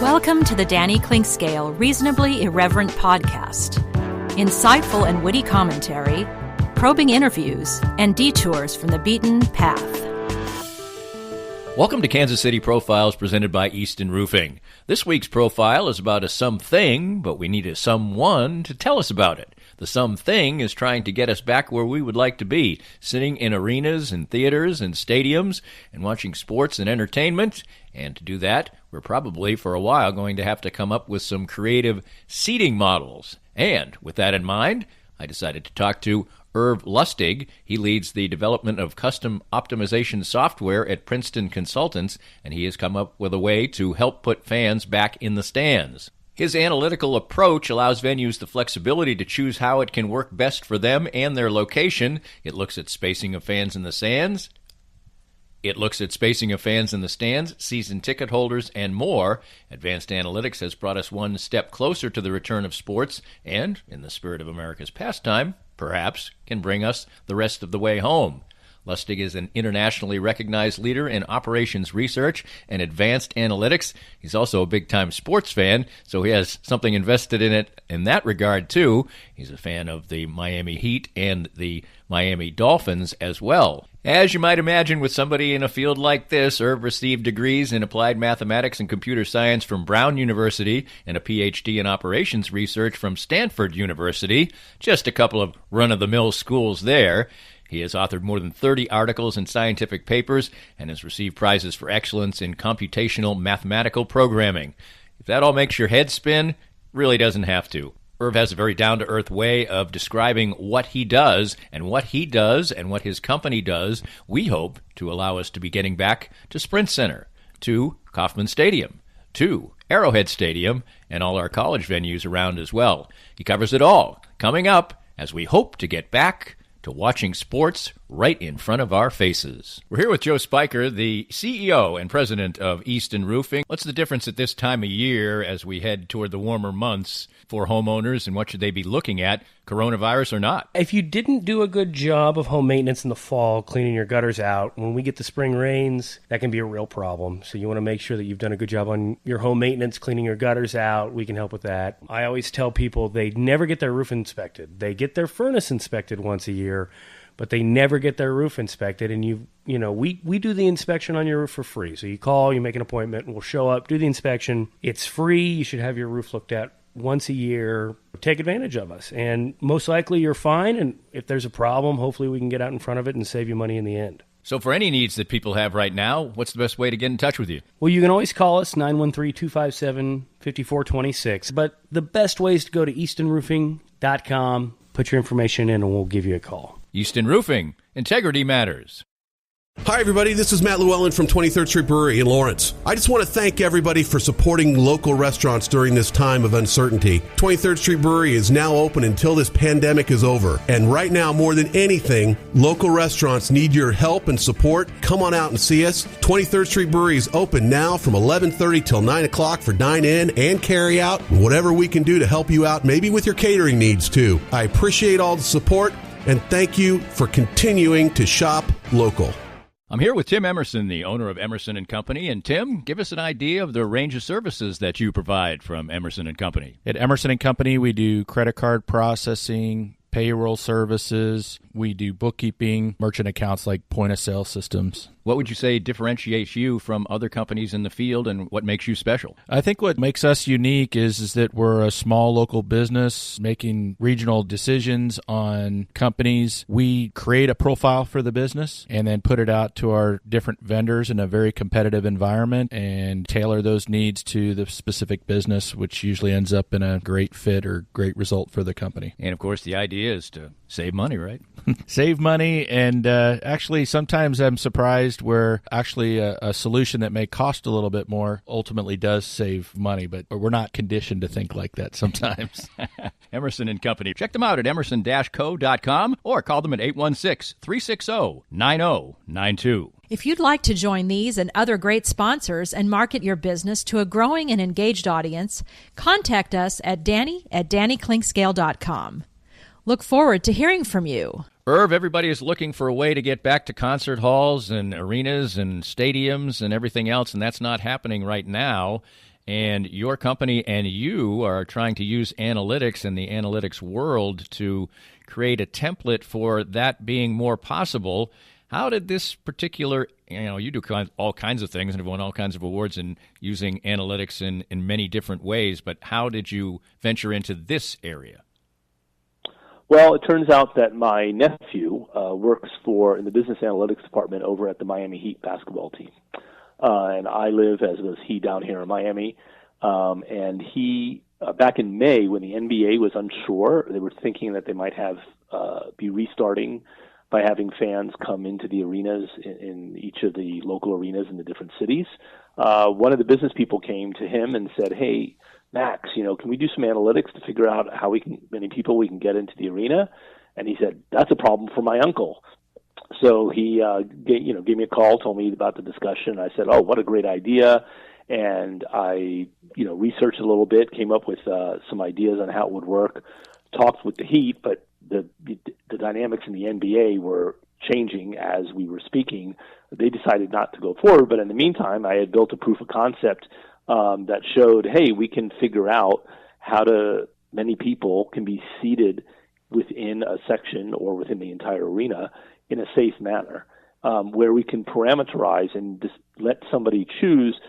Welcome to the Danny Clinkscale Reasonably Irreverent podcast. Insightful and witty commentary, probing interviews, and detours from the beaten path. Welcome to Kansas City Profiles presented by Easton Roofing. This week's profile is about a something, but we need a someone to tell us about it. The something is trying to get us back where we would like to be, sitting in arenas and theaters and stadiums and watching sports and entertainment. And to do that, we're probably for a while going to have to come up with some creative seating models. And with that in mind, I decided to talk to Irv Lustig. He leads the development of custom optimization software at Princeton Consultants, and he has come up with a way to help put fans back in the stands. His analytical approach allows venues the flexibility to choose how it can work best for them and their location. It looks at spacing of fans in the stands. Season ticket holders, and more. Advanced analytics has brought us one step closer to the return of sports, and, in the spirit of America's pastime, perhaps can bring us the rest of the way home. Lustig is an internationally recognized leader in operations research and advanced analytics. He's also a big-time sports fan, so he has something invested in it in that regard, too. He's a fan of the Miami Heat and the Miami Dolphins as well. As you might imagine with somebody in a field like this, Irv received degrees in applied mathematics and computer science from Brown University and a PhD in operations research from Stanford University. Just a couple of run-of-the-mill schools there. He has authored more than 30 articles and scientific papers and has received prizes for excellence in computational mathematical programming. If that all makes your head spin, really doesn't have to. Irv has a very down-to-earth way of describing what he does and what his company does, we hope, to allow us to be getting back to Sprint Center, to Kauffman Stadium, to Arrowhead Stadium, and all our college venues around as well. He covers it all, coming up as we hope to get back to watching sports right in front of our faces. We're here with Joe Spiker, the CEO and president of Easton Roofing. What's the difference at this time of year as we head toward the warmer months for homeowners, and what should they be looking at, coronavirus or not? If you didn't do a good job of home maintenance in the fall, cleaning your gutters out, when we get the spring rains, that can be a real problem. So you want to make sure that you've done a good job on your home maintenance, cleaning your gutters out. We can help with that. I always tell people they never get their roof inspected. They get their furnace inspected once a year, but they never get their roof inspected. And we do the inspection on your roof for free. So you call, you make an appointment, and we'll show up, do the inspection. It's free. You should have your roof looked at once a year. Take advantage of us, and most likely you're fine. And if there's a problem, hopefully we can get out in front of it and save you money in the end. So for any needs that people have right now, what's the best way to get in touch with you? Well, you can always call us, 913-257-5426. But the best way is to go to eastonroofing.com, put your information in, and we'll give you a call. Easton Roofing. Integrity matters. Hi, everybody. This is Matt Llewellyn from 23rd Street Brewery in Lawrence. I just want to thank everybody for supporting local restaurants during this time of uncertainty. 23rd Street Brewery is now open until this pandemic is over. And right now, more than anything, local restaurants need your help and support. Come on out and see us. 23rd Street Brewery is open now from 11:30 till 9 o'clock for dine-in and carry-out. Whatever we can do to help you out, maybe with your catering needs, too. I appreciate all the support, and thank you for continuing to shop local. I'm here with Tim Emerson, the owner of Emerson & Company. And Tim, give us an idea of the range of services that you provide from Emerson & Company. At Emerson & Company, we do credit card processing, payroll services. We do bookkeeping, merchant accounts like point-of-sale systems. What would you say differentiates you from other companies in the field, and what makes you special? I think what makes us unique is that we're a small local business making regional decisions on companies. We create a profile for the business and then put it out to our different vendors in a very competitive environment and tailor those needs to the specific business, which usually ends up in a great fit or great result for the company. And, of course, the idea is to save money, right? Save money, and actually sometimes I'm surprised where actually a solution that may cost a little bit more ultimately does save money, but we're not conditioned to think like that sometimes. Emerson & Company. Check them out at emerson-co.com or call them at 816-360-9092. If you'd like to join these and other great sponsors and market your business to a growing and engaged audience, contact us at Danny@DannyClinkscale.com. Look forward to hearing from you. Irv, everybody is looking for a way to get back to concert halls and arenas and stadiums and everything else, and that's not happening right now. And your company and you are trying to use analytics and the analytics world to create a template for that being more possible. How did this particular, you do all kinds of things and have won all kinds of awards in using analytics in many different ways, but how did you venture into this area? Well, it turns out that my nephew works in the business analytics department over at the Miami Heat basketball team. And I live, as was he, down here in Miami. And he, back in May, when the NBA was unsure, they were thinking that they might be restarting by having fans come into the arenas in each of the local arenas in the different cities. One of the business people came to him and said, "Hey, Max, can we do some analytics to figure out how many people we can get into the arena?" And he said, "That's a problem for my uncle." So he gave me a call, told me about the discussion. I said, "Oh, what a great idea." And I researched a little bit, came up with some ideas on how it would work, talked with the Heat, but the dynamics in the NBA were changing as we were speaking. They decided not to go forward, but in the meantime, I had built a proof of concept that showed, hey, we can figure out many people can be seated within a section or within the entire arena in a safe manner, where we can parameterize and just let somebody choose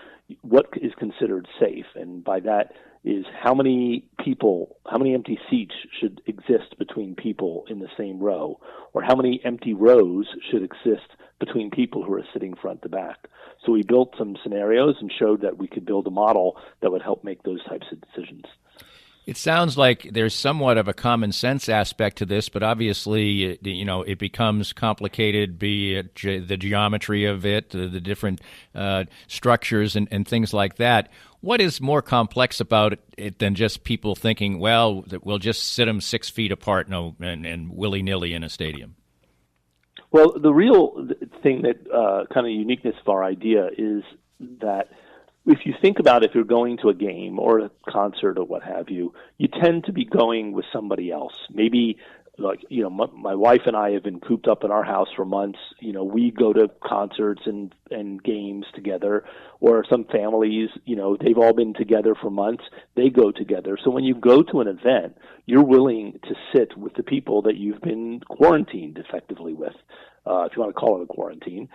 what is considered safe. And by that is how many empty seats should exist between people in the same row, or how many empty rows should exist between people who are sitting front to back. So we built some scenarios and showed that we could build a model that would help make those types of decisions. It sounds like there's somewhat of a common sense aspect to this, but obviously, it becomes complicated, be it the geometry of it, the different structures and things like that. What is more complex about it than just people thinking, well, we'll just sit them 6 feet apart and willy-nilly in a stadium? Well, the real thing that kind of uniqueness of our idea is that if you think about if you're going to a game or a concert or what have you, you tend to be going with somebody else. Maybe, my wife and I have been cooped up in our house for months. We go to concerts and games together, or some families, they've all been together for months. They go together. So when you go to an event, you're willing to sit with the people that you've been quarantined effectively with. If you want to call it a quarantine.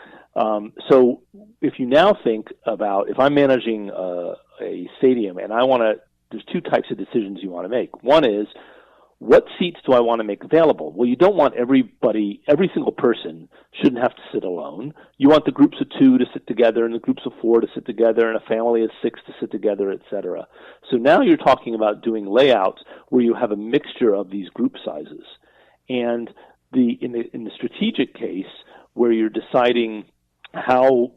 So if you now think about, if I'm managing a stadium and there's two types of decisions you want to make. One is, what seats do I want to make available? Well, you don't want every single person shouldn't have to sit alone. You want the groups of 2 to sit together and the groups of 4 to sit together and a family of 6 to sit together, etc. So now you're talking about doing layouts where you have a mixture of these group sizes. And in the strategic case, where you're deciding how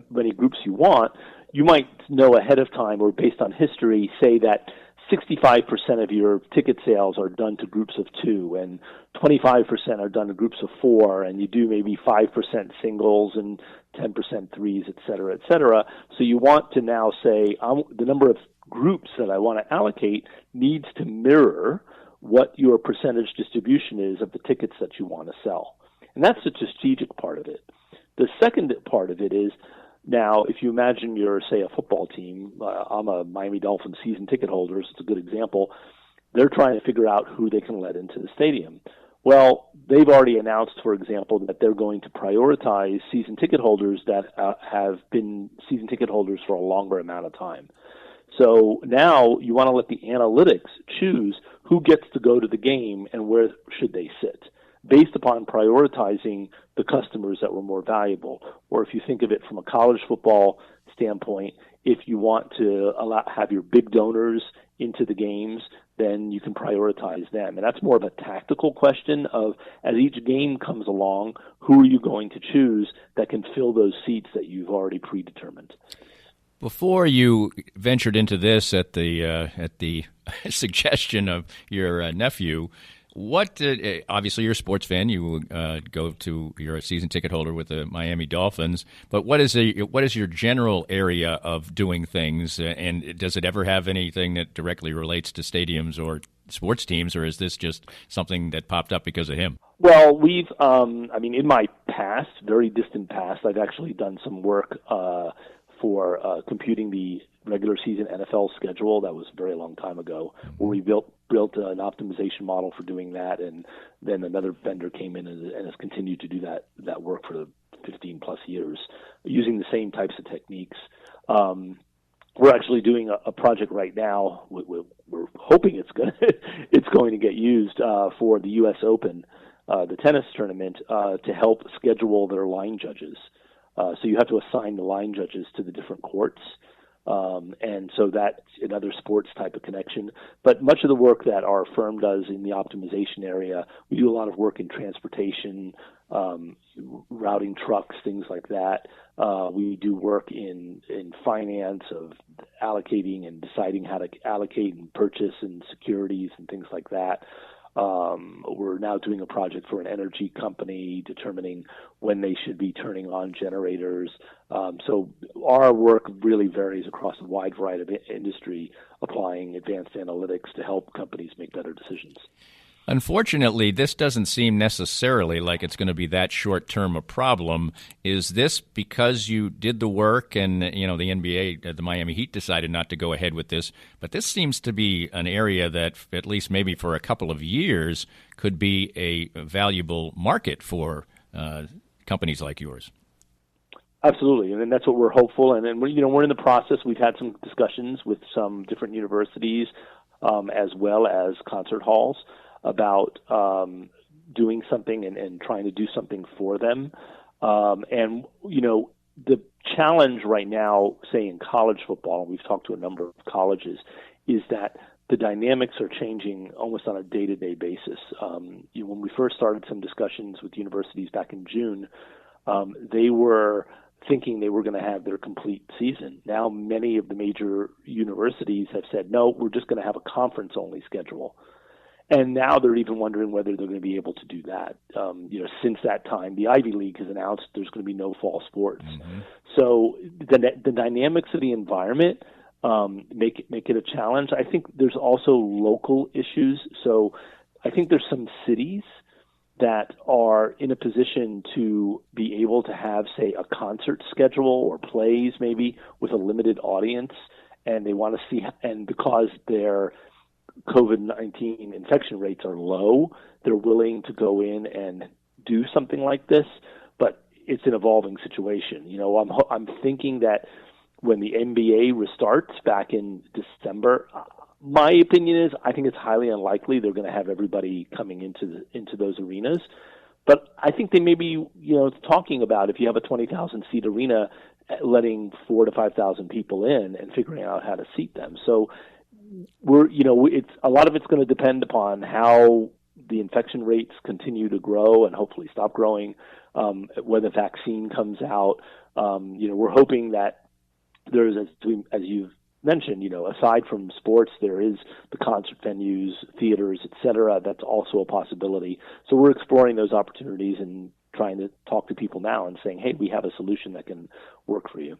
many groups you want, you might know ahead of time or based on history, say that 65% of your ticket sales are done to groups of 2 and 25% are done to groups of 4, and you do maybe 5% singles and 10% threes, et cetera, et cetera. So you want to now say the number of groups that I want to allocate needs to mirror what your percentage distribution is of the tickets that you want to sell. And that's the strategic part of it. The second part of it is, now, if you imagine you're, say, a football team, I'm a Miami Dolphins season ticket holder, so it's a good example. They're trying to figure out who they can let into the stadium. Well, they've already announced, for example, that they're going to prioritize season ticket holders that have been season ticket holders for a longer amount of time. So now you want to let the analytics choose who gets to go to the game and where should they sit, based upon prioritizing the customers that were more valuable. Or if you think of it from a college football standpoint, if you want to have your big donors into the games, then you can prioritize them. And that's more of a tactical question of, as each game comes along, who are you going to choose that can fill those seats that you've already predetermined? Before you ventured into this at the suggestion of your nephew, obviously you're a sports fan. You you're a season ticket holder with the Miami Dolphins. But what is your general area of doing things? And does it ever have anything that directly relates to stadiums or sports teams, or is this just something that popped up because of him? Well, we've, in my past, very distant past, I've actually done some work for computing the regular season NFL schedule. That was a very long time ago, where we built an optimization model for doing that, and then another vendor came in and has continued to do that work for 15 plus years using the same types of techniques. We're actually doing a project right now. We're hoping it's going to get used for the U.S. Open, the tennis tournament, to help schedule their line judges. So you have to assign the line judges to the different courts. And so that's another sports type of connection. But much of the work that our firm does in the optimization area, we do a lot of work in transportation, routing trucks, things like that. We do work in finance of allocating and deciding how to allocate and purchase and securities and things like that. We're now doing a project for an energy company, determining when they should be turning on generators. So our work really varies across a wide variety of industry, applying advanced analytics to help companies make better decisions. Unfortunately, this doesn't seem necessarily like it's going to be that short-term a problem. Is this because you did the work and, the NBA, the Miami Heat decided not to go ahead with this? But this seems to be an area that, at least maybe for a couple of years, could be a valuable market for companies like yours. Absolutely, and that's what we're hopeful. And then we're in the process. We've had some discussions with some different universities as well as concert halls about doing something and trying to do something for them. The challenge right now, say in college football, and we've talked to a number of colleges, is that the dynamics are changing almost on a day-to-day basis. When we first started some discussions with universities back in June, they were thinking they were going to have their complete season. Now many of the major universities have said, no, we're just going to have a conference-only schedule. And now they're even wondering whether they're going to be able to do that. Since that time, the Ivy League has announced there's going to be no fall sports. Mm-hmm. So the dynamics of the environment make it a challenge. I think there's also local issues. So I think there's some cities that are in a position to be able to have, say, a concert schedule or plays maybe with a limited audience, and they want to see, and because their COVID-19 infection rates are low, they're willing to go in and do something like this, but it's an evolving situation. I'm thinking that when the NBA restarts back in December, my opinion is I think it's highly unlikely they're going to have everybody coming into those arenas. But I think they may be, talking about, if you have a 20,000 seat arena, letting 4,000 to 5,000 people in and figuring out how to seat them. So it's a lot of it's going to depend upon how the infection rates continue to grow and hopefully stop growing, when the vaccine comes out. We're hoping that there's, as you've mentioned, aside from sports, there is the concert venues, theaters, et cetera. That's also a possibility. So we're exploring those opportunities and trying to talk to people now and saying, hey, we have a solution that can work for you.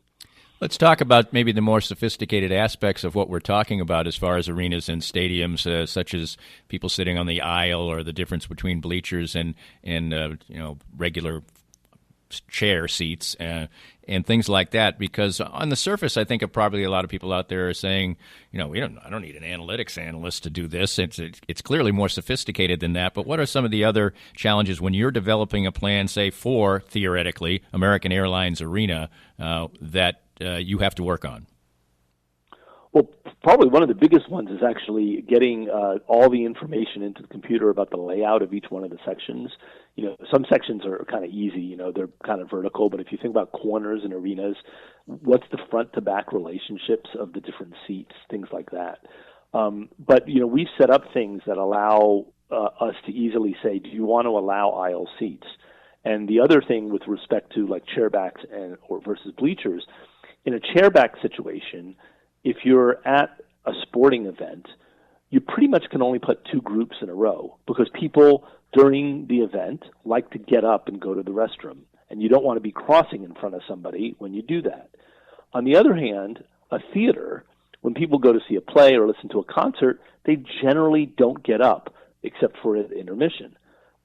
Let's talk about maybe the more sophisticated aspects of what we're talking about as far as arenas and stadiums, such as people sitting on the aisle or the difference between bleachers and regular chair seats and things like that. Because on the surface, I think probably a lot of people out there are saying, I don't need an analytics analyst to do this. It's clearly more sophisticated than that. But what are some of the other challenges when you're developing a plan, say, for, theoretically, American Airlines Arena that you have to work on? Well, probably one of the biggest ones is actually getting all the information into the computer about the layout of each one of the sections. Some sections are kind of easy, they're kind of vertical, but if you think about corners and arenas, what's the front to back relationships of the different seats, things like that. But we've set up things that allow us to easily say, do you want to allow aisle seats? And the other thing with respect to like chairbacks or versus bleachers, in a chairback situation, if you're at a sporting event, you pretty much can only put two groups in a row because people during the event like to get up and go to the restroom, and you don't want to be crossing in front of somebody when you do that. On the other hand, a theater when people go to see a play or listen to a concert, they generally don't get up except for at intermission.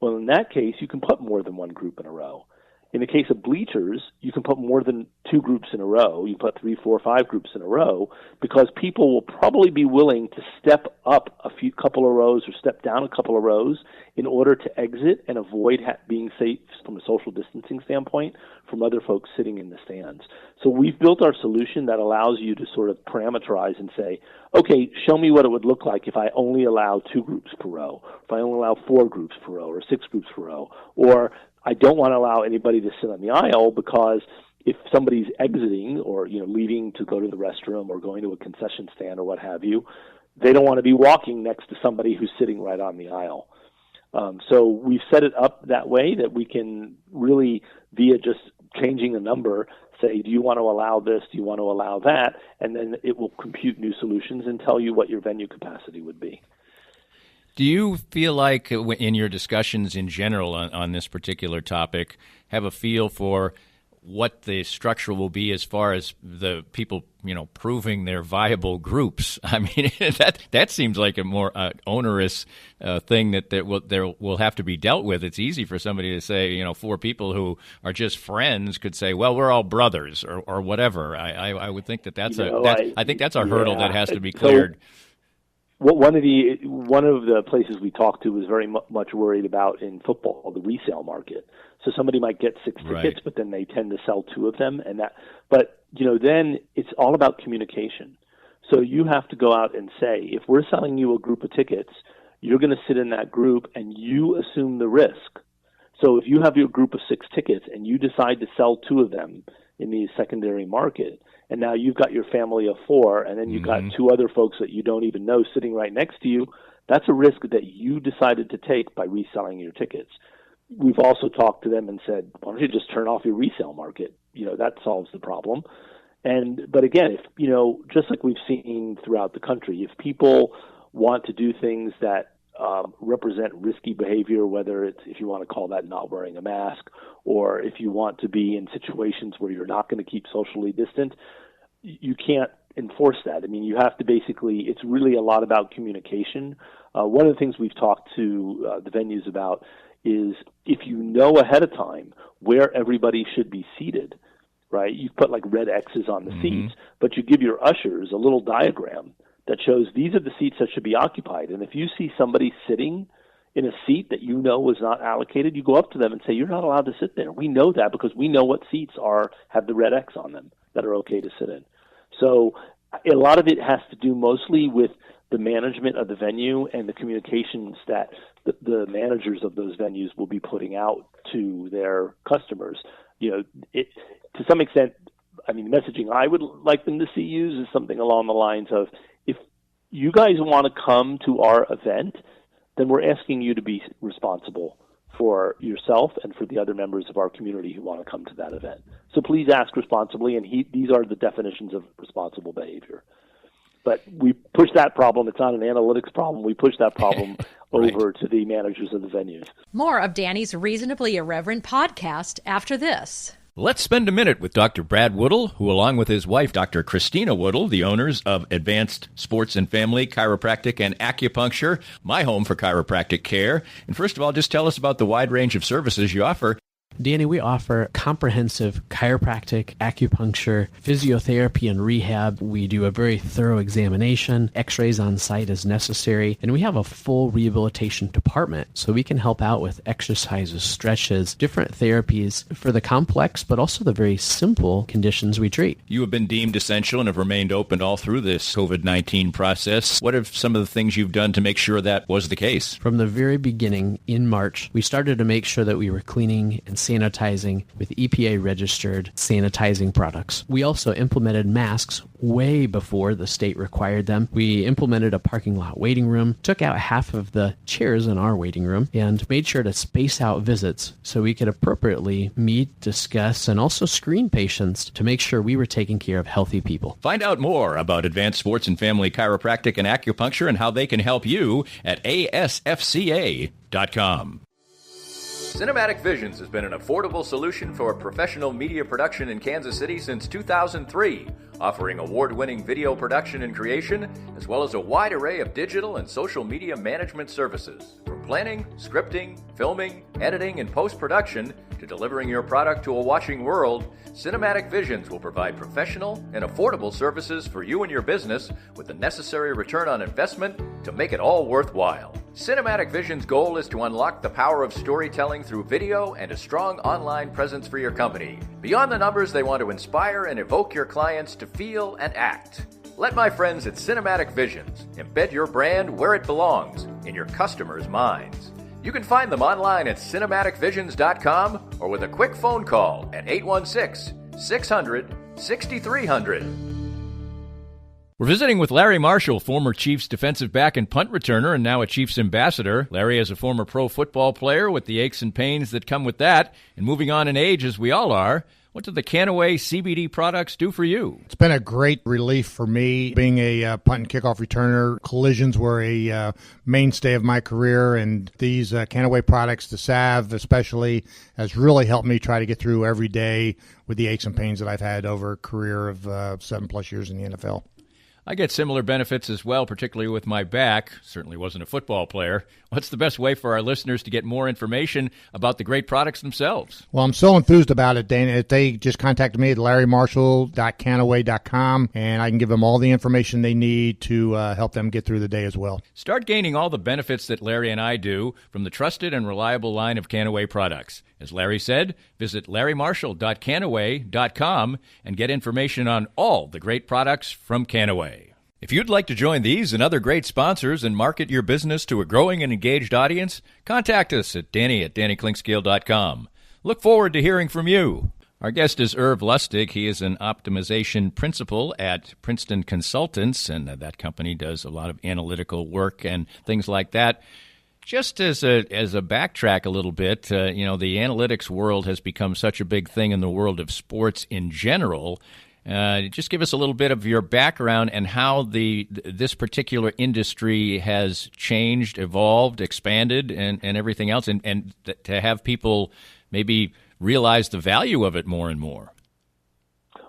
Well, in that case, you can put more than one group in a row. In the case of bleachers, you can put more than two groups in a row. You put 3, 4, 5 groups in a row because people will probably be willing to step up a couple of rows or step down a couple of rows in order to exit and avoid being safe from a social distancing standpoint from other folks sitting in the stands. So we've built our solution that allows you to sort of parameterize and say, okay, show me what it would look like if I only allow 2 groups per row, if I only allow 4 groups per row or 6 groups per row, or I don't want to allow anybody to sit on the aisle because if somebody's exiting or leaving to go to the restroom or going to a concession stand or what have you, they don't want to be walking next to somebody who's sitting right on the aisle. So we've set it up that way that we can really, via just changing a number, say, do you want to allow this? Do you want to allow that? And then it will compute new solutions and tell you what your venue capacity would be. Do you feel like in your discussions in general on this particular topic have a feel for what the structure will be as far as the people, proving their viable groups? I mean, that seems like a more onerous thing that will have to be dealt with. It's easy for somebody to say, 4 people who are just friends could say, well, we're all brothers or whatever. I would think I think that's a hurdle that has to be cleared. One of the places we talked to was very much worried about in football the resale market. So somebody might get 6 tickets, but then they tend to sell 2 of them, then it's all about communication. So you have to go out and say, if we're selling you a group of tickets, you're going to sit in that group and you assume the risk. So if you have your group of 6 tickets and you decide to sell 2 of them in the secondary market, and now you've got your family of 4, and then you've got 2 other folks that you don't even know sitting right next to you, that's a risk that you decided to take by reselling your tickets. We've also talked to them and said, why don't you just turn off your resale market? That solves the problem. But again, if just like we've seen throughout the country, if people want to do things that represent risky behavior, whether it's, if you want to call that not wearing a mask, or if you want to be in situations where you're not going to keep socially distant, you can't enforce that. I mean, you have to it's really a lot about communication. One of the things we've talked to the venues about is if you know ahead of time where everybody should be seated, right? You put like red X's on the seats, but you give your ushers a little diagram that shows these are the seats that should be occupied. And if you see somebody sitting in a seat that was not allocated, you go up to them and say, you're not allowed to sit there. We know that because we know what seats have the red X on them that are okay to sit in. So a lot of it has to do mostly with the management of the venue and the communications that the managers of those venues will be putting out to their customers. To some extent, I mean, the messaging I would like them to see used is something along the lines of, if you guys want to come to our event, then we're asking you to be responsible for yourself and for the other members of our community who want to come to that event. So please ask responsibly, and these are the definitions of responsible behavior. But we push that problem. It's not an analytics problem. We push that problem over to the managers of the venues. More of Danny's Reasonably Irreverent podcast after this. Let's spend a minute with Dr. Brad Woodle, who, along with his wife, Dr. Christina Woodle, the owners of Advanced Sports and Family Chiropractic and Acupuncture, my home for chiropractic care. And first of all, just tell us about the wide range of services you offer. Danny, we offer comprehensive chiropractic, acupuncture, physiotherapy, and rehab. We do a very thorough examination, x-rays on site as necessary, and we have a full rehabilitation department, so we can help out with exercises, stretches, different therapies for the complex, but also the very simple conditions we treat. You have been deemed essential and have remained open all through this COVID-19 process. What are some of the things you've done to make sure that was the case? From the very beginning, in March, we started to make sure that we were cleaning and sanitizing with EPA-registered sanitizing products. We also implemented masks way before the state required them. We implemented a parking lot waiting room, took out half of the chairs in our waiting room, and made sure to space out visits so we could appropriately meet, discuss, and also screen patients to make sure we were taking care of healthy people. Find out more about Advanced Sports and Family Chiropractic and Acupuncture and how they can help you at asfca.com. Cinematic Visions has been an affordable solution for professional media production in Kansas City since 2003, offering award-winning video production and creation, as well as a wide array of digital and social media management services. From planning, scripting, filming, editing, and post-production, to delivering your product to a watching world, Cinematic Visions will provide professional and affordable services for you and your business with the necessary return on investment to make it all worthwhile. Cinematic Vision's goal is to unlock the power of storytelling through video and a strong online presence for your company. Beyond the numbers, they want to inspire and evoke your clients to feel and act. Let my friends at Cinematic Visions embed your brand where it belongs, in your customers' minds. You can find them online at cinematicvisions.com or with a quick phone call at 816-600-6300. We're visiting with Larry Marshall, former Chiefs defensive back and punt returner and now a Chiefs ambassador. Larry is a former pro football player with the aches and pains that come with that, and moving on in age as we all are. What do the Canaway CBD products do for you? It's been a great relief for me. Being a punt and kickoff returner, collisions were a mainstay of my career, and these Canaway products, the salve especially, has really helped me try to get through every day with the aches and pains that I've had over a career of 7+ years in the NFL. I get similar benefits as well, particularly with my back. Certainly wasn't a football player. What's the best way for our listeners to get more information about the great products themselves? Well, I'm so enthused about it, Dana. If they just contacted me at larrymarshall.canaway.com, and I can give them all the information they need to help them get through the day as well. Start gaining all the benefits that Larry and I do from the trusted and reliable line of Canaway products. As Larry said, visit larrymarshall.canaway.com and get information on all the great products from Canaway. If you'd like to join these and other great sponsors and market your business to a growing and engaged audience, contact us at danny@dannyclinkscale.com. Look forward to hearing from you. Our guest is Irv Lustig. He is an optimization principal at Princeton Consultants, and that company does a lot of analytical work and things like that. Just as a backtrack a little bit, the analytics world has become such a big thing in the world of sports in general. Just give us a little bit of your background and how this particular industry has changed, evolved, expanded, and everything else, and to have people maybe realize the value of it more and more.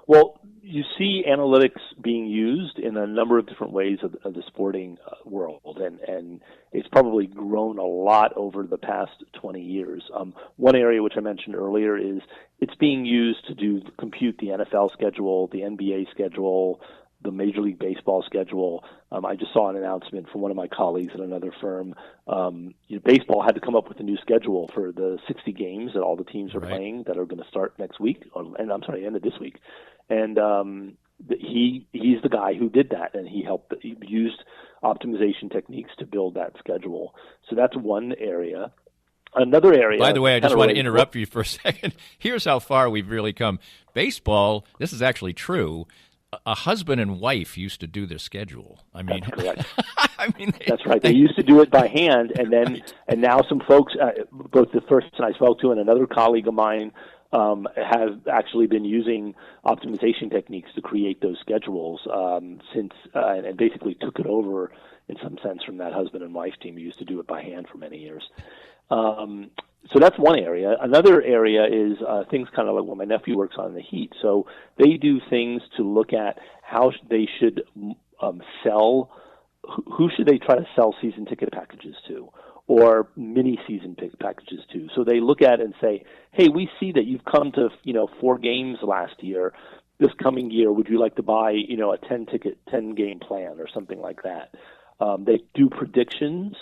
Well, you see analytics being used in a number of different ways of the sporting world, and it's probably grown a lot over the past 20 years. One area which I mentioned earlier is it's being used to compute the NFL schedule, the NBA schedule, the Major League Baseball schedule. I just saw an announcement from one of my colleagues at another firm. Baseball had to come up with a new schedule for the 60 games that all the teams are playing that are going to start next week, end of this week. And he's the guy who did that, and he used optimization techniques to build that schedule. So that's one area. Another area. By the way, I just want to interrupt you for a second. Here's how far we've really come. Baseball, this is actually true. A husband and wife used to do their schedule. That's correct. That's right. They used to do it by hand, and now some folks, both the person I spoke to and another colleague of mine, have actually been using optimization techniques to create those schedules since and basically took it over in some sense from that husband and wife team who used to do it by hand for many years. So that's one area. Another area is things kind of like what my nephew works on in the Heat. So they do things to look at how they should sell. Who should they try to sell season ticket packages to, or mini season packages to? So they look at it and say, "Hey, we see that you've come to 4 games last year. This coming year, would you like to buy a 10 game plan or something like that?" They do predictions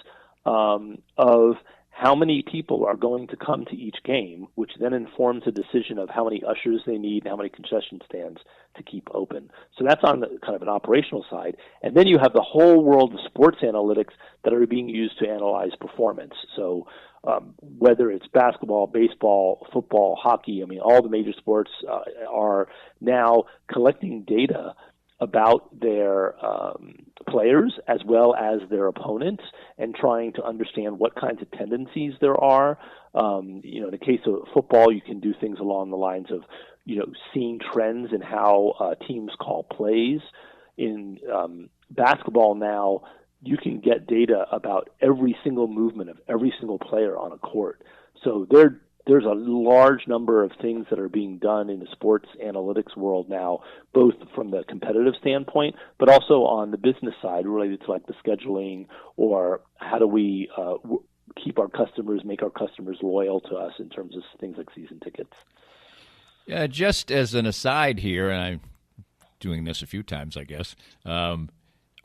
of how many people are going to come to each game, which then informs a decision of how many ushers they need and how many concession stands to keep open. So that's on the kind of an operational side. And then you have the whole world of sports analytics that are being used to analyze performance. So whether it's basketball, baseball, football, hockey, all the major sports are now collecting data about their players as well as their opponents and trying to understand what kinds of tendencies there are. In the case of football, you can do things along the lines of, seeing trends in how teams call plays. In basketball now, you can get data about every single movement of every single player on a court. So there's a large number of things that are being done in the sports analytics world now, both from the competitive standpoint, but also on the business side related to like the scheduling or how do we keep our customers, make our customers loyal to us in terms of things like season tickets. Yeah, just as an aside here, and I'm doing this a few times, I guess,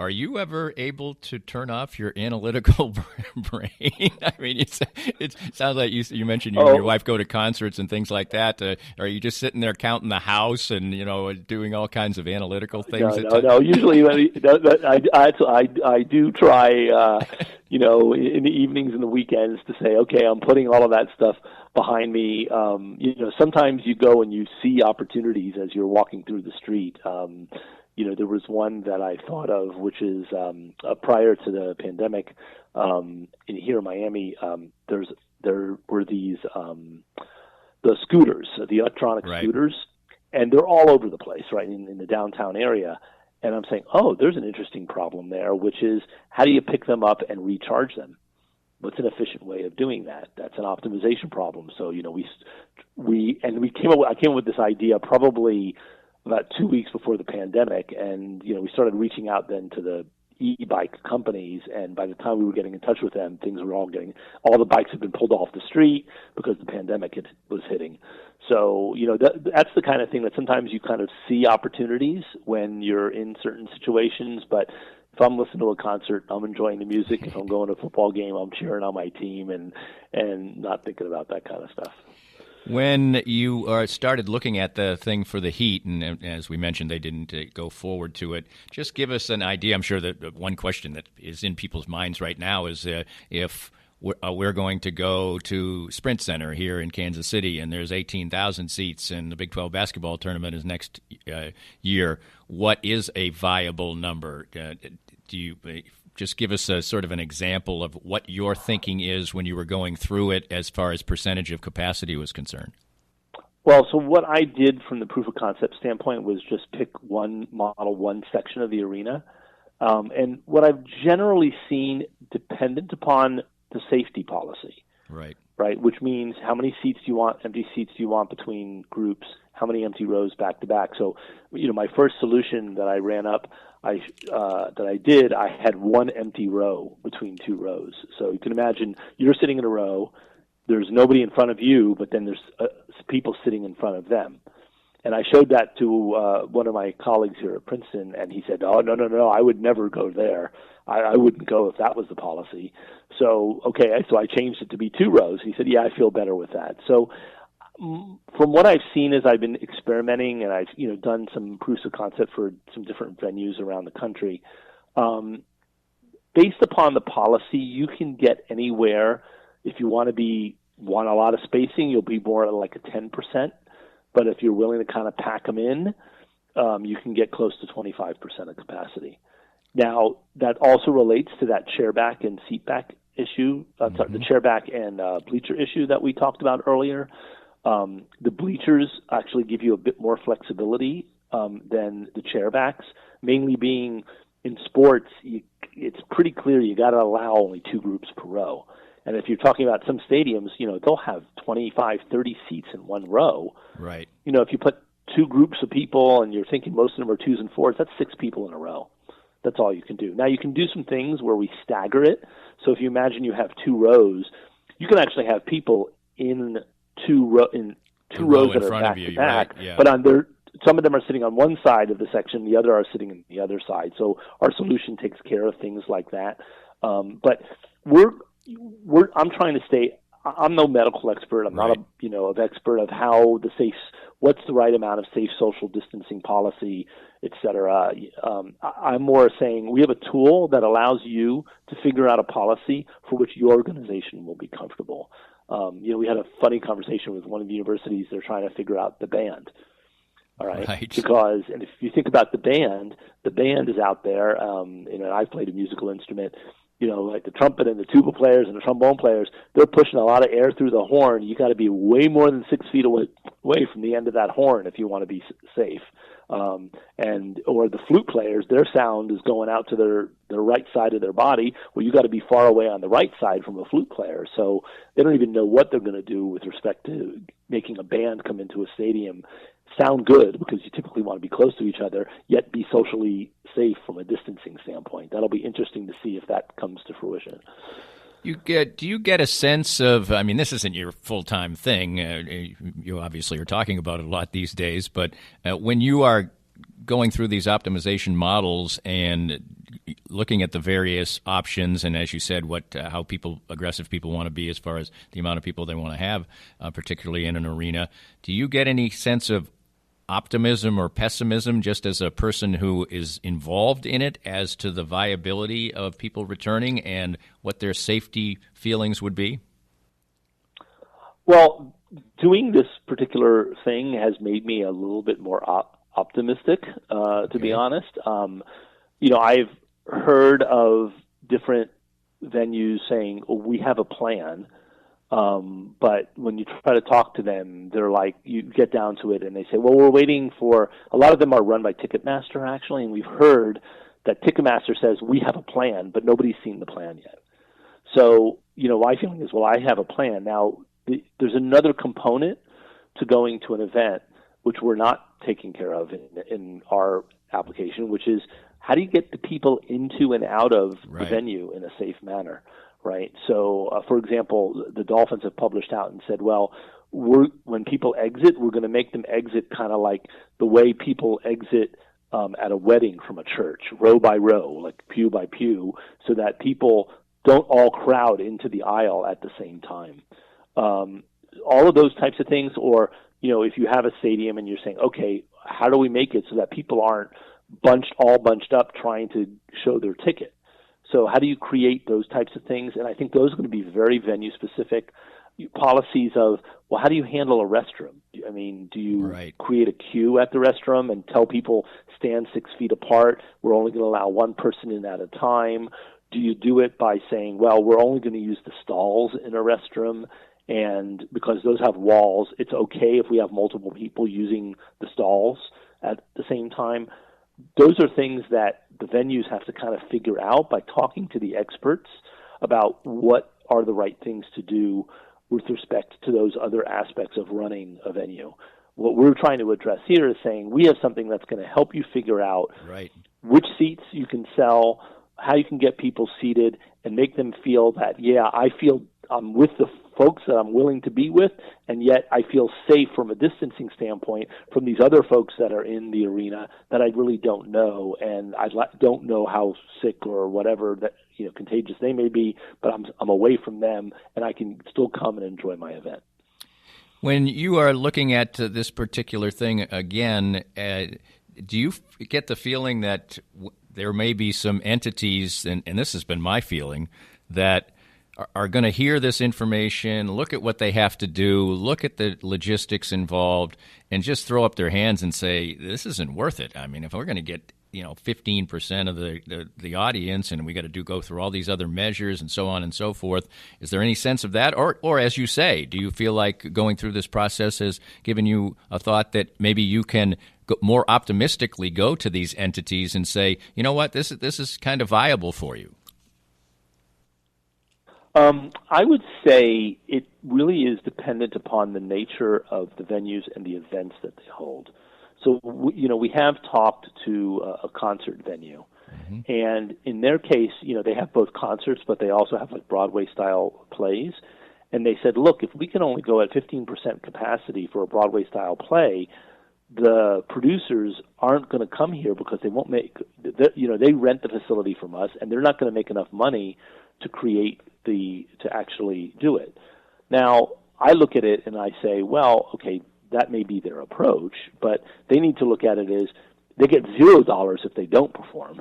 are you ever able to turn off your analytical brain? I mean, it sounds like you mentioned you and your wife go to concerts and things like that. Are you just sitting there counting the house and, doing all kinds of analytical things? No. Usually I do try, in the evenings and the weekends to say, okay, I'm putting all of that stuff behind me. Sometimes you go and you see opportunities as you're walking through the street. There was one that I thought of, which is prior to the pandemic. Here in Miami, there were these the scooters, the electronic scooters, and they're all over the place, right, in the downtown area. And I'm saying, there's an interesting problem there, which is how do you pick them up and recharge them? What's an efficient way of doing that? That's an optimization problem. So I came up with this idea probably about 2 weeks before the pandemic, and we started reaching out then to the e-bike companies, and by the time we were getting in touch with them, all the bikes had been pulled off the street because the pandemic was hitting. So that's the kind of thing that sometimes you kind of see opportunities when you're in certain situations, but if I'm listening to a concert, I'm enjoying the music. If I'm going to a football game, I'm cheering on my team and not thinking about that kind of stuff. When you started looking at the thing for the Heat, and as we mentioned, they didn't go forward to it, just give us an idea. I'm sure that one question that is in people's minds right now is if we're going to go to Sprint Center here in Kansas City, and there's 18,000 seats, and the Big 12 basketball tournament is next year, what is a viable number? Do you just give us a sort of an example of what your thinking is when you were going through it as far as percentage of capacity was concerned? Well, so what I did from the proof of concept standpoint was just pick one model, one section of the arena. And what I've generally seen dependent upon the safety policy. Right, which means how many seats do you want, empty seats do you want between groups, how many empty rows back to back. So, my first solution that I ran up, I had one empty row between two rows. So you can imagine you're sitting in a row, there's nobody in front of you, but then there's people sitting in front of them. And I showed that to one of my colleagues here at Princeton, and he said, "Oh, no, I would never go there. I wouldn't go if that was the policy." So I changed it to be two rows. He said, "Yeah, I feel better with that." So from what I've seen as I've been experimenting, and I've done some proofs of concept for some different venues around the country, based upon the policy, you can get anywhere. If you want a lot of spacing, you'll be more like a 10%. But if you're willing to kind of pack them in, you can get close to 25% of capacity. Now, that also relates to that chair back and seat back issue, the chair back and bleacher issue that we talked about earlier. The bleachers actually give you a bit more flexibility than the chair backs, mainly being in sports, it's pretty clear you got to allow only two groups per row. And if you're talking about some stadiums, they'll have 25, 30 seats in one row. Right. If you put two groups of people and you're thinking most of them are twos and fours, that's six people in a row. That's all you can do. Now, you can do some things where we stagger it. So if you imagine you have two rows, you can actually have people in two rows that are back to back. Right, yeah. But some of them are sitting on one side of the section, the other are sitting on the other side. So our solution takes care of things like that. But I'm trying to stay. I'm no medical expert. I'm not an expert of how what's the right amount of safe social distancing policy, et cetera. I'm more saying we have a tool that allows you to figure out a policy for which your organization will be comfortable. We had a funny conversation with one of the universities. They're trying to figure out the band. All right. Because, if you think about the band is out there, I've played a musical instrument. like the trumpet and the tuba players and the trombone players, they're pushing a lot of air through the horn. You got to be way more than 6 feet away from the end of that horn if you want to be safe. Or the flute players, their sound is going out to their right side of their body. Well, you got to be far away on the right side from a flute player. So they don't even know what they're going to do with respect to making a band come into a stadium sound good, because you typically want to be close to each other, yet be socially safe from a distancing standpoint. That'll be interesting to see if that comes to fruition. Do you get a sense of, I mean, this isn't your full-time thing. You obviously are talking about it a lot these days, but when you are going through these optimization models and looking at the various options, and as you said, how aggressive people want to be as far as the amount of people they want to have, particularly in an arena, do you get any sense of optimism or pessimism just as a person who is involved in it as to the viability of people returning and what their safety feelings would be? Well, doing this particular thing has made me a little bit more optimistic, to be honest. I've heard of different venues saying, oh, we have a plan. But when you try to talk to them, they're like, you get down to it and they say, well, we're waiting for, a lot of them are run by Ticketmaster actually, and we've heard that Ticketmaster says we have a plan, but nobody's seen the plan yet. So, my feeling is, well, I have a plan. Now, there's another component to going to an event, which we're not taking care of in our application, which is how do you get the people into and out of the venue in a safe manner? Right. So, for example, the Dolphins have published out and said, well, when people exit, we're going to make them exit kind of like the way people exit at a wedding from a church, row by row, like pew by pew, so that people don't all crowd into the aisle at the same time. All of those types of things, or, if you have a stadium and you're saying, okay, how do we make it so that people aren't all bunched up trying to show their ticket? So how do you create those types of things? And I think those are going to be very venue-specific policies of, well, how do you handle a restroom? I mean, do you create a queue at the restroom and tell people stand 6 feet apart? We're only going to allow one person in at a time. Do you do it by saying, well, we're only going to use the stalls in a restroom, and because those have walls, it's okay if we have multiple people using the stalls at the same time? Those are things that the venues have to kind of figure out by talking to the experts about what are the right things to do with respect to those other aspects of running a venue. What we're trying to address here is saying we have something that's going to help you figure out which seats you can sell, how you can get people seated, and make them feel that, I feel I'm with the folks that I'm willing to be with, and yet I feel safe from a distancing standpoint from these other folks that are in the arena that I really don't know, and I don't know how sick or whatever that contagious they may be, but I'm away from them, and I can still come and enjoy my event. When you are looking at this particular thing again, do you get the feeling that there may be some entities, and this has been my feeling, that are going to hear this information, look at what they have to do, look at the logistics involved, and just throw up their hands and say, this isn't worth it. I mean, if we're going to get 15% of the audience, and we got to go through all these other measures and so on and so forth, is there any sense of that? Or as you say, do you feel like going through this process has given you a thought that maybe you can more optimistically go to these entities and say, you know what, this is kind of viable for you? I would say it really is dependent upon the nature of the venues and the events that they hold. So, we have talked to a concert venue, and in their case, they have both concerts, but they also have like Broadway-style plays. And they said, look, if we can only go at 15% capacity for a Broadway-style play, the producers aren't going to come here because they won't make, they rent the facility from us, and they're not going to make enough money to actually do it. Now, I look at it and I say, well, okay, that may be their approach, but they need to look at it as they get $0 if they don't perform,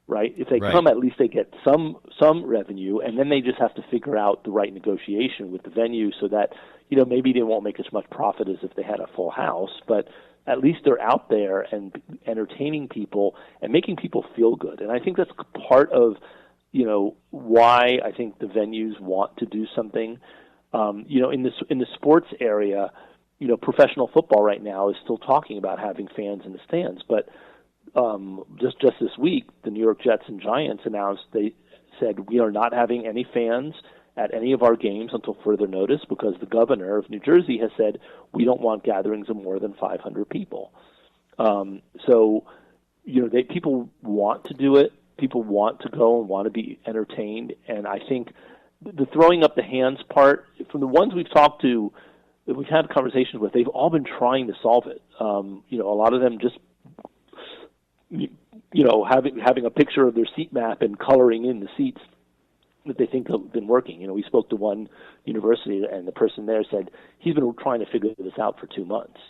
right? If they come, at least they get some revenue, and then they just have to figure out the right negotiation with the venue so that, maybe they won't make as much profit as if they had a full house, but at least they're out there and entertaining people and making people feel good. And I think that's part of why I think the venues want to do something. In the sports area, professional football right now is still talking about having fans in the stands, but just this week, the New York Jets and Giants announced, they said, we are not having any fans at any of our games until further notice, because the governor of New Jersey has said we don't want gatherings of more than 500 people. People want to do it. People want to go and want to be entertained. And I think the throwing up the hands part, from the ones we've talked to, that we've had conversations with, they've all been trying to solve it. A lot of them just, having a picture of their seat map and coloring in the seats that they think have been working. We spoke to one university, and the person there said he's been trying to figure this out for 2 months,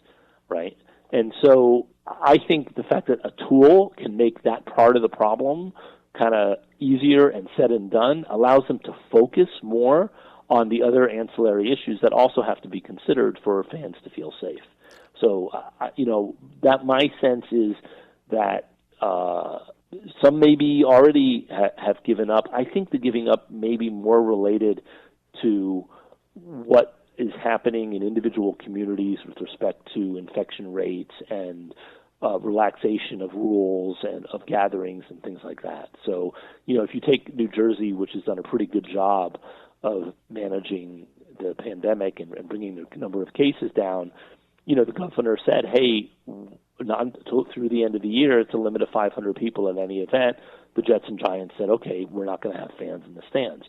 right? And so I think the fact that a tool can make that part of the problem kind of easier and said and done allows them to focus more on the other ancillary issues that also have to be considered for fans to feel safe. So, that my sense is that some maybe already have given up. I think the giving up may be more related to what is happening in individual communities with respect to infection rates and relaxation of rules and of gatherings and things like that. So, if you take New Jersey, which has done a pretty good job of managing the pandemic and bringing the number of cases down, the governor said, hey, not through the end of the year, it's a limit of 500 people at any event. The Jets and Giants said, okay, we're not going to have fans in the stands.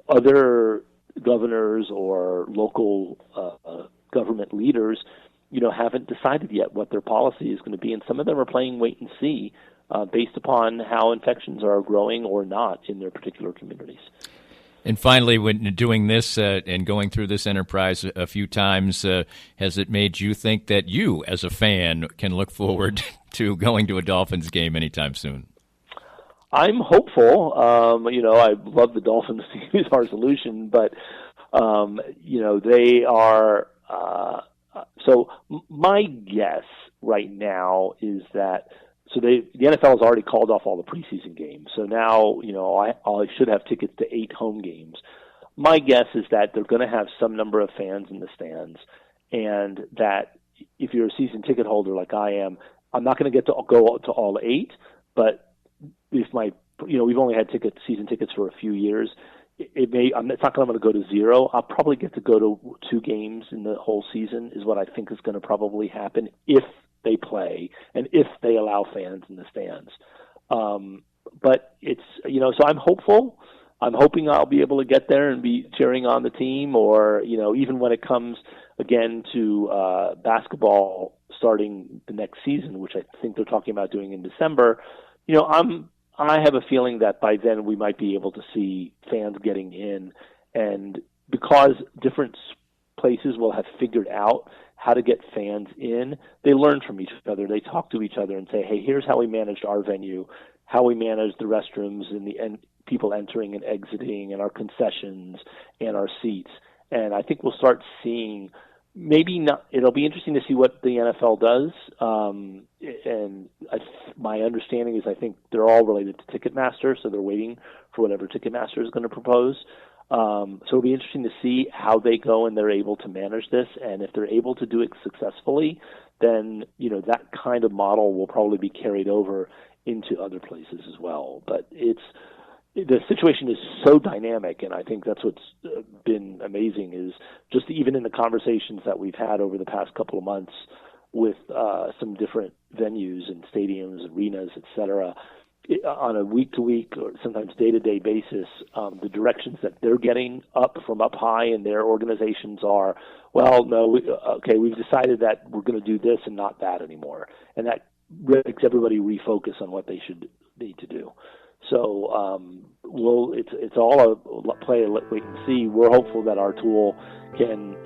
Other governors or local government leaders, haven't decided yet what their policy is going to be, and some of them are playing wait and see based upon how infections are growing or not in their particular communities. And finally, when doing this and going through this enterprise a few times, has it made you think that you, as a fan, can look forward to going to a Dolphins game anytime soon? I'm hopeful. I love the Dolphins to use our solution, but, they are so my guess right now is that the NFL has already called off all the preseason games. So now, I should have tickets to 8 home games. My guess is that they're going to have some number of fans in the stands, and that if you're a season ticket holder like I am, I'm not going to get to go to all 8, but if we've only had season tickets for a few years, it's not going to go to 0. I'll probably get to go to 2 games in the whole season is what I think is going to probably happen if they play and if they allow fans in the stands. But it's, so I'm hopeful. I'm hoping I'll be able to get there and be cheering on the team, or, even when it comes again to basketball starting the next season, which I think they're talking about doing in December, I have a feeling that by then we might be able to see fans getting in, and because different places will have figured out how to get fans in, they learn from each other. They talk to each other and say, hey, here's how we managed our venue, how we managed the restrooms and people entering and exiting, and our concessions and our seats. And I think we'll start seeing, maybe not, it'll be interesting to see what the NFL does. My understanding is I think they're all related to Ticketmaster, so they're waiting for whatever Ticketmaster is going to propose. So it'll be interesting to see how they go and they're able to manage this. And if they're able to do it successfully, then, that kind of model will probably be carried over into other places as well. But the situation is so dynamic, and I think that's what's been amazing is just even in the conversations that we've had over the past couple of months with some different venues and stadiums, arenas, et cetera, on a week-to-week or sometimes day-to-day basis, the directions that they're getting up from up high in their organizations are, well, no, we've decided that we're going to do this and not that anymore. And that makes everybody refocus on what they should need to do. So, it's all a play and wait and see. We're hopeful that our tool can,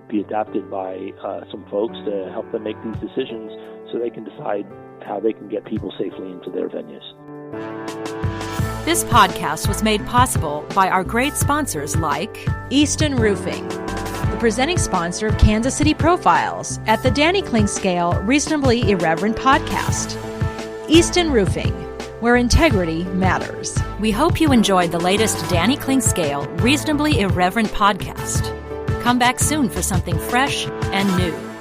be adapted by some folks to help them make these decisions so they can decide how they can get people safely into their venues. This podcast was made possible by our great sponsors like Easton Roofing, the presenting sponsor of Kansas City Profiles at the Danny Kling Scale Reasonably Irreverent podcast. Easton Roofing, where integrity matters. We hope you enjoyed the latest Danny Clinkscale Reasonably Irreverent podcast. Come back soon for something fresh and new.